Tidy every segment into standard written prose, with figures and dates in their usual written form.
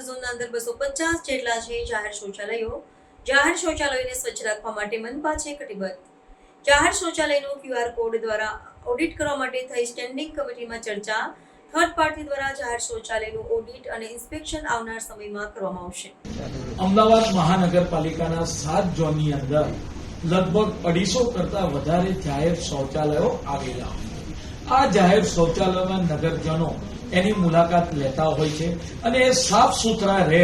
ઝોનના અંદર 250 જેટલા છે જાહેર શૌચાલયો. જાહેર શૌચાલયોને સ્વચ્છ રાખવા માટે મનપા છે કટિબદ્ધ. જાહેર શૌચાલયનો QR કોડ દ્વારા ઓડિટ કરવા માટે થઈ સ્ટેન્ડિંગ કમિટીમાં ચર્ચા. થર્ડ પાર્ટી દ્વારા જાહેર શૌચાલયનું ઓડિટ અને ઇન્સ્પેક્શન આવનાર સમયમાં કરવામાં આવશે. અમદાવાદ મહાનગરપાલિકાના 7 ઝોનની અંદર લગભગ 250 કરતા વધારે જાહેર શૌચાલયો આવેલા આ જાહેર શૌચાલયોમાં નગરજનો એની મુલાકાત લેતા હોય છે અને એ સાફ સુથરા રહે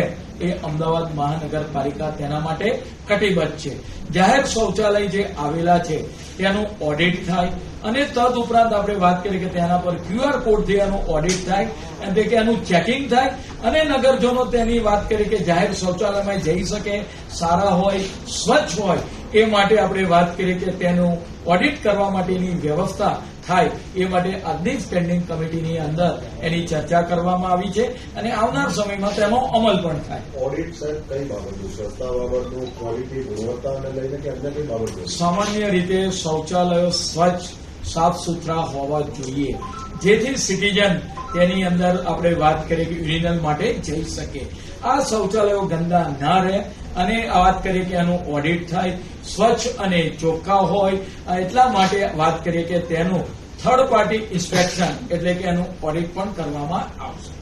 એ અમદાવાદ મહાનગરપાલિકા તેના માટે કટિબદ્ધ છે. જાહેર શૌચાલય જે આવેલા છે તેનું ઓડિટ થાય અને તદ ઉપરાંત આપણે વાત કરીએ કે તેના પર QR કોડથી એનું ઓડિટ થાય એટલે કે એનું ચેકિંગ થાય અને નગરજનો તેની વાત કરીએ કે જાહેર શૌચાલયમાં જઈ શકે, સારા હોય, સ્વચ્છ હોય એ માટે આપણે વાત કરીએ કે તેનું ઓડિટ કરવા માટેની વ્યવસ્થા થાય એ માટે આજની સ્ટેન્ડિંગ કમિટીની અંદર એની ચર્ચા કરવામાં આવી છે અને આવનાર સમયમાં તેનો અમલ પણ થાય. ઓડિટ સાહેબ કઈ બાબતનું, સ્વચ્છતા બાબતનું, ક્વોલિટી, ગુણવત્તાને લઈને કે અન્ય કઈ બાબતનું? સામાન્ય રીતે શૌચાલયો સ્વચ્છ સાફ સુથરા હોવા જોઈએ જેથી સિટીઝન તેની અંદર આપણે વાત કરીએ કે યુરિનલ માટે જઈ શકે. આ શૌચાલયો ગંદા ના રહે અને વાત કરીએ કે એનું ઓડિટ થાય, સ્વચ્છ અને ચોખ્ખા હોય એટલા માટે વાત કરીએ કે તેનું થર્ડ પાર્ટી ઇન્સ્પેક્શન એટલે કે એનું ઓડિટ પણ કરવામાં આવશે.